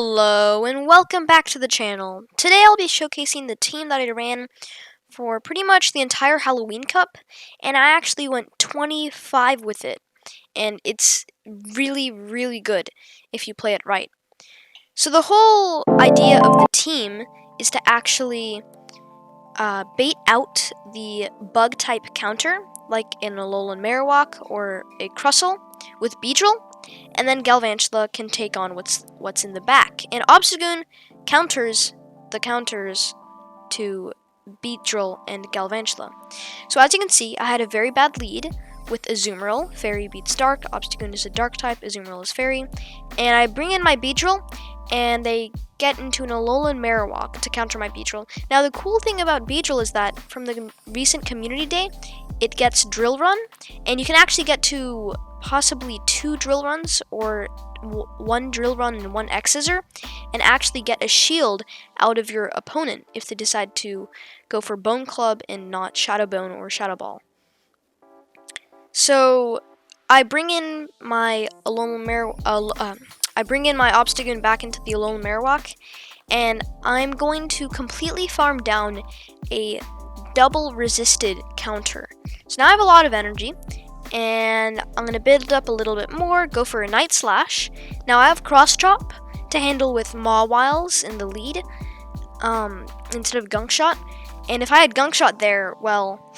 Hello and welcome back to the channel. Today I'll be showcasing the team that I ran for pretty much the entire Halloween Cup, and I actually went 25 with it, and it's really good if you play it right. So the whole idea of the team is to actually bait out the bug type counter, like in a Alolan Marowak or a Crustle with Beedrill, and then Galvantula can take on what's in the back. And Obstagoon counters the counters to Beedrill and Galvantula. So as you can see, I had a very bad lead with Azumarill. Fairy beats Dark. Obstagoon is a Dark type. Azumarill is Fairy. And I bring in my Beedrill, and they get into an Alolan Marowak to counter my Beedrill. Now the cool thing about Beedrill is that from the recent community day, it gets Drill Run, and you can actually get to possibly 2 Drill Runs or 1 Drill Run and 1 X-Scissor, and actually get a shield out of your opponent if they decide to go for Bone Club and not Shadow Bone or Shadow Ball. So I bring in my Obstagoon back into the Alolan Marowak, and I'm going to completely farm down a double resisted counter. So now I have a lot of energy, and I'm going to build it up a little bit more, go for a Night Slash. Now I have Cross Chop to handle with Mawiles in the lead instead of Gunk Shot. And if I had Gunk Shot there, well,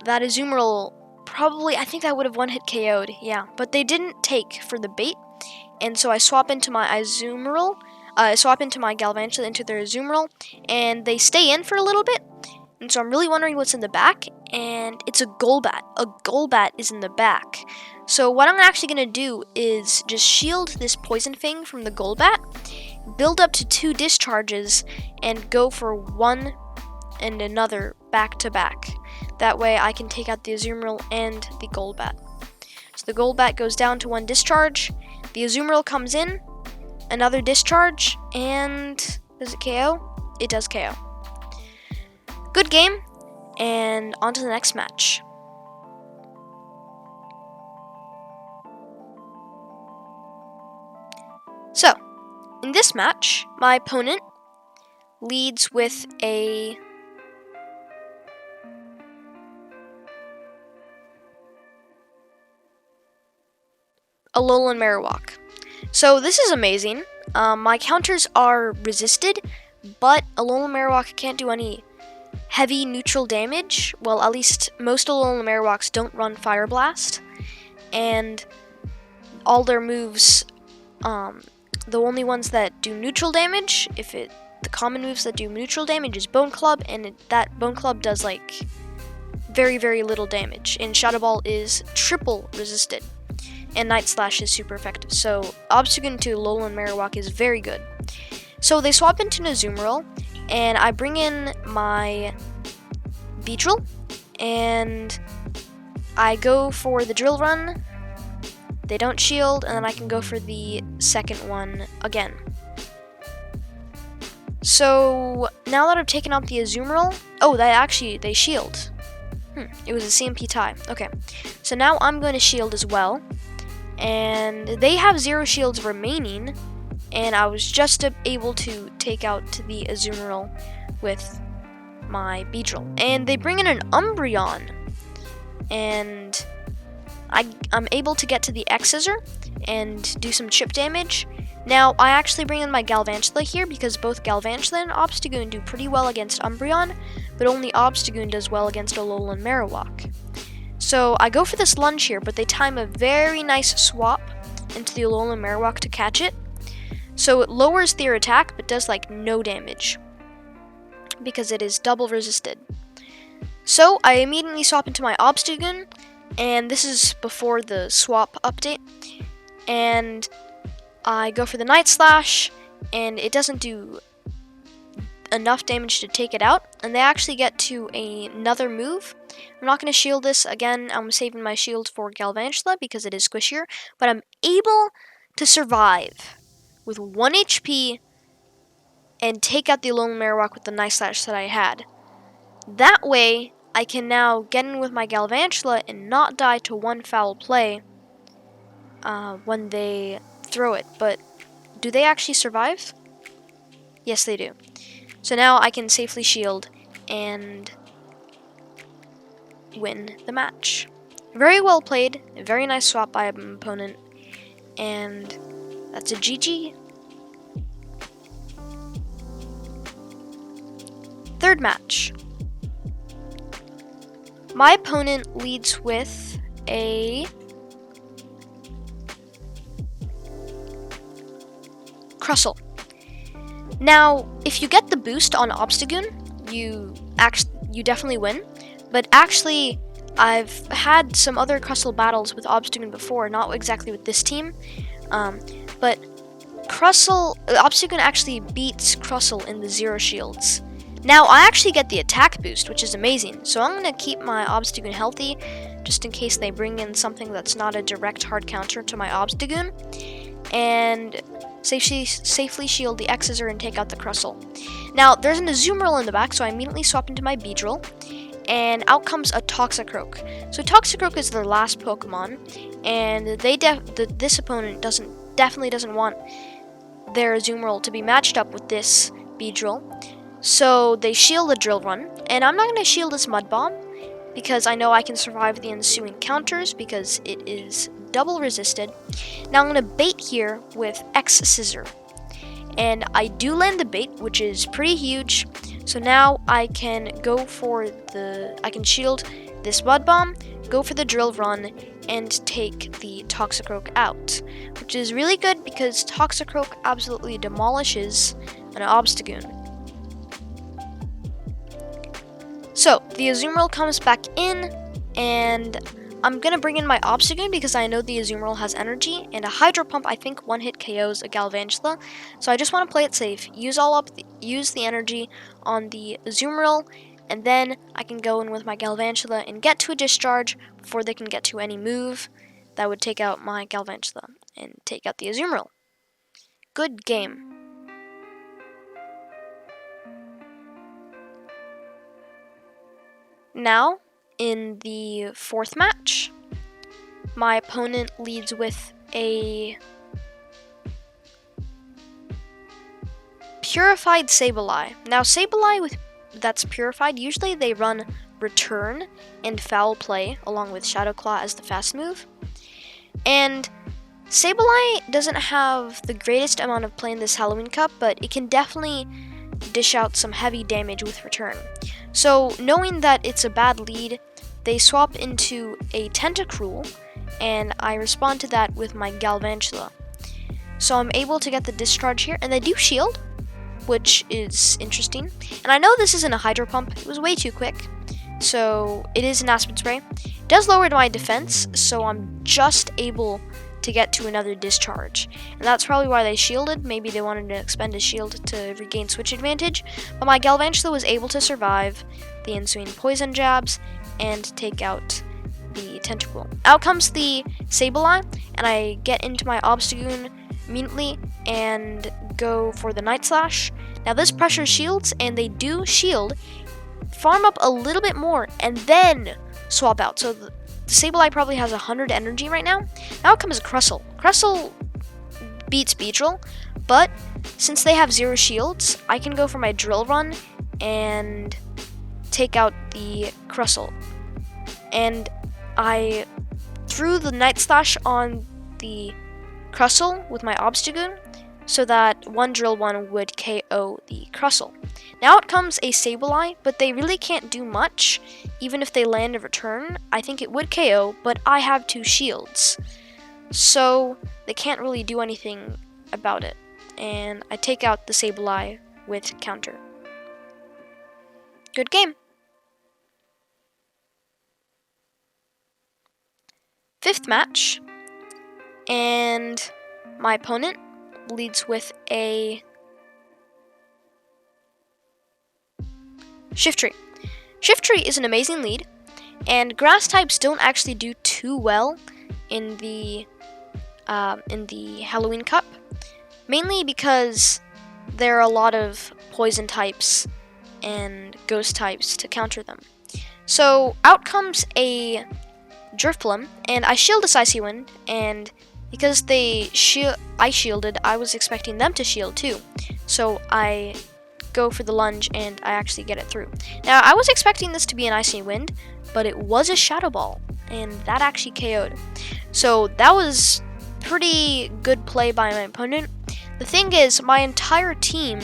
that Azumarill probably, I think that would have one-hit KO'd, yeah. But they didn't take for the bait, and so I swap into my Azumarill, swap into my Galvantula into their Azumarill, and they stay in for a little bit. And so I'm really wondering what's in the back, and it's a Golbat. A Golbat is in the back. So what I'm actually going to do is just shield this Poison Fang from the Golbat, build up to 2 discharges, and go for one and another back to back. That way I can take out the Azumarill and the Golbat. So the Golbat goes down to 1 discharge, the Azumarill comes in, another discharge, and does it KO? It does KO. Good game, and on to the next match. So, in this match, my opponent leads with a Alolan Marowak. So this is amazing. My counters are resisted, but Alolan Marowak can't do any heavy neutral damage. Well, at least most Alolan Marowaks don't run Fire Blast, and all their moves, the only ones that do neutral damage, the common moves that do neutral damage is Bone Club, and that Bone Club does like very little damage, and Shadow Ball is triple resisted, and Night Slash is super effective. So Obstagoon to Alolan Marowak is very good. So they swap into Azumarill, and I bring in my Beedrill, and I go for the Drill Run. They don't shield, and then I can go for the second one again. So now that I've taken out the Azumarill, oh, they shield. It was a CMP tie. Okay, so now I'm going to shield as well, and they have 0 shields remaining, and I was just able to take out the Azumarill with my Beedrill. And they bring in an Umbreon, and I'm able to get to the X-Scissor and do some chip damage. Now, I actually bring in my Galvantula here because both Galvantula and Obstagoon do pretty well against Umbreon, but only Obstagoon does well against Alolan Marowak. So I go for this lunge here, but they time a very nice swap into the Alolan Marowak to catch it. So it lowers their attack, but does like no damage because it is double resisted. So I immediately swap into my Obstagoon, and this is before the swap update, and I go for the Night Slash, and it doesn't do enough damage to take it out, and they actually get to another move. I'm not going to shield this again. I'm saving my shield for Galvantula because it is squishier, but I'm able to survive with 1 HP and take out the Alolan Marowak with the Night Slash that I had. That way, I can now get in with my Galvantula and not die to 1 foul play when they throw it. But do they actually survive? Yes, they do. So now I can safely shield and win the match. Very well played. A very nice swap by an opponent. And that's a GG. Third match. My opponent leads with a Crustle. Now, if you get the boost on Obstagoon, you definitely win. But actually, I've had some other Crustle battles with Obstagoon before, not exactly with this team, but Obstagoon actually beats Crustle in the zero shields. Now, I actually get the attack boost, which is amazing, so I'm going to keep my Obstagoon healthy, just in case they bring in something that's not a direct hard counter to my Obstagoon, and safely shield the X-Scissor and take out the Crustle. Now, there's an Azumarill in the back, so I immediately swap into my Beedrill, and out comes a Toxicroak. So Toxicroak is their last Pokemon, and this opponent definitely doesn't want their Azumarill to be matched up with this Beedrill. So they shield the Drill Run, and I'm not going to shield this Mud Bomb because I know I can survive the ensuing counters because it is double resisted. Now I'm going to bait here with X-Scissor, and I do land the bait, which is pretty huge. So now I can I can shield this Mud Bomb, go for the Drill Run, and take the Toxicroak out, which is really good because Toxicroak absolutely demolishes an Obstagoon. So the Azumarill comes back in, and I'm going to bring in my Obstagoon because I know the Azumarill has energy, and a Hydro Pump I think one-hit KOs a Galvantula, so I just want to play it safe, use the energy on the Azumarill, and then I can go in with my Galvantula and get to a discharge before they can get to any move that would take out my Galvantula and take out the Azumarill. Good game. Now, in the fourth match, my opponent leads with a Purified Sableye. Now, Sableye that's purified, usually they run Return and Foul Play along with Shadow Claw as the fast move. And Sableye doesn't have the greatest amount of play in this Halloween Cup, but it can definitely dish out some heavy damage with Return. So, knowing that it's a bad lead, they swap into a Tentacruel, and I respond to that with my Galvantula. So I'm able to get the discharge here, and they do shield, which is interesting. And I know this isn't a Hydro Pump, it was way too quick, so it is an Acid Spray. It does lower my defense, so I'm just able to get to another discharge. And that's probably why they shielded. Maybe they wanted to expend a shield to regain switch advantage. But my Galvantula was able to survive the ensuing poison jabs and take out the Tentacle. Out comes the Sableye, and I get into my Obstagoon immediately and go for the Night Slash. Now this pressure shields, and they do shield, farm up a little bit more, and then swap out. So the Sableye probably has 100 energy right now. Now it comes Crustle. Crustle beats Beedrill, but since they have 0 shields, I can go for my Drill Run and take out the Crustle. And I threw the Night Slash on the Crustle with my Obstagoon so that one Drill One would KO the Crustle. Now it comes a Sableye, but they really can't do much. Even if they land a Return, I think it would KO, but I have 2 shields. So they can't really do anything about it. And I take out the Sableye with counter. Good game. Fifth match, and my opponent leads with a Shiftry. Shiftry is an amazing lead, and grass types don't actually do too well in the Halloween Cup, mainly because there are a lot of poison types and ghost types to counter them. So out comes a Drifblim, and I shield this Icy Wind, and because I shielded, I was expecting them to shield too. So I go for the lunge and I actually get it through. Now I was expecting this to be an Icy Wind, but it was a Shadow Ball, and that actually KO'd. So that was pretty good play by my opponent. The thing is, my entire team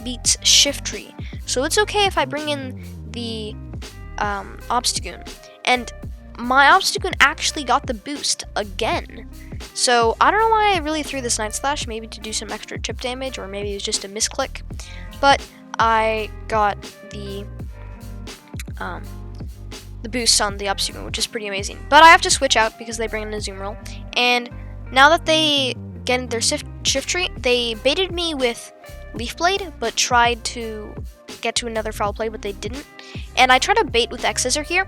beats Shiftry, so it's okay if I bring in the Obstagoon. And my Obstagoon actually got the boost again. So I don't know why I really threw this Night Slash, maybe to do some extra chip damage, or maybe it was just a misclick. But I got the boost on the Obstagoon, which is pretty amazing. But I have to switch out because they bring in a Azumarill. And now that they get in their Shiftry, they baited me with Leaf Blade, but tried to get to another foul play, but they didn't. And I try to bait with X-Scissor here.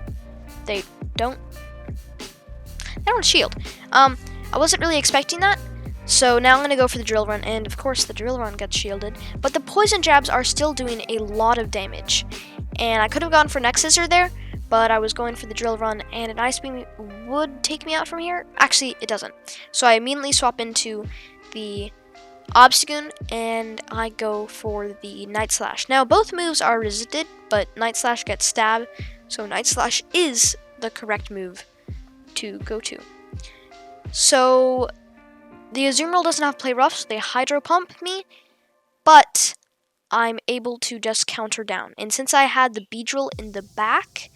They don't shield. I wasn't really expecting that. So now I'm going to go for the Drill Run, and of course the Drill Run gets shielded. But the Poison Jabs are still doing a lot of damage. And I could have gone for an X-Scissor there, but I was going for the Drill Run, and an Ice Beam would take me out from here. Actually, it doesn't. So I immediately swap into the Obstagoon, and I go for the Night Slash. Now, both moves are resisted, but Night Slash gets stabbed, so Night Slash is the correct move to go to. So the Azumarill doesn't have Play Rough, so they Hydro Pump me, but I'm able to just counter down. And since I had the Beedrill in the back,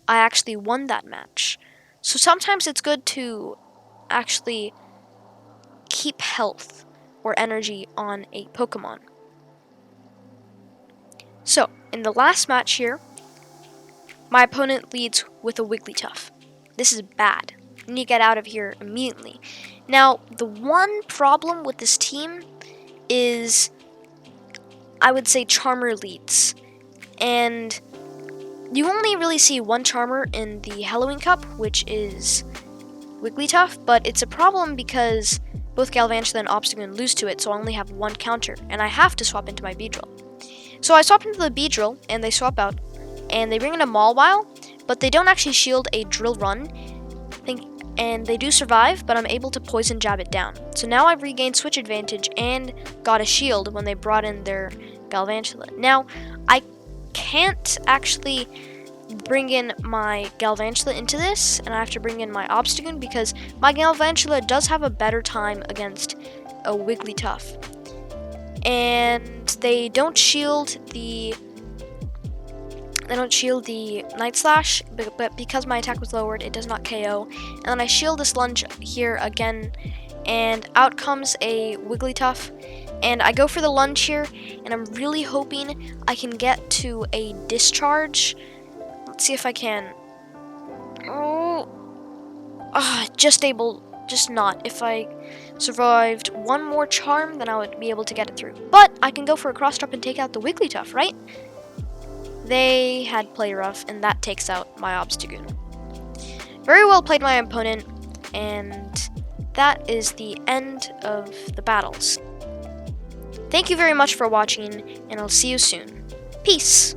I actually won that match. So sometimes it's good to actually keep health or energy on a Pokemon. So, in the last match here, my opponent leads with a Wigglytuff. This is bad. I need to get out of here immediately. Now, the one problem with this team is, I would say, Charmer leads. And you only really see one Charmer in the Halloween Cup, which is Wigglytuff, but it's a problem because both Galvantula and Obstagoon lose to it, so I only have one counter, and I have to swap into my Beedrill. So I swap into the Beedrill, and they swap out, and they bring in a Mawile, but they don't actually shield a Drill Run, and they do survive, but I'm able to Poison Jab it down. So now I've regained switch advantage and got a shield when they brought in their Galvantula. Now, I can't actually bring in my Galvantula into this, and I have to bring in my Obstagoon because my Galvantula does have a better time against a Wigglytuff. And they don't shield the Night Slash, but because my attack was lowered, it does not KO. And then I shield this lunge here again, and out comes a Wigglytuff. And I go for the lunge here, and I'm really hoping I can get to a discharge. Let's see if I can. Just not. If I survived one more charm, then I would be able to get it through. But I can go for a cross drop and take out the Wigglytuff, right? They had Play Rough, and that takes out my Obstagoon. Very well played, my opponent, and that is the end of the battles. Thank you very much for watching, and I'll see you soon. Peace!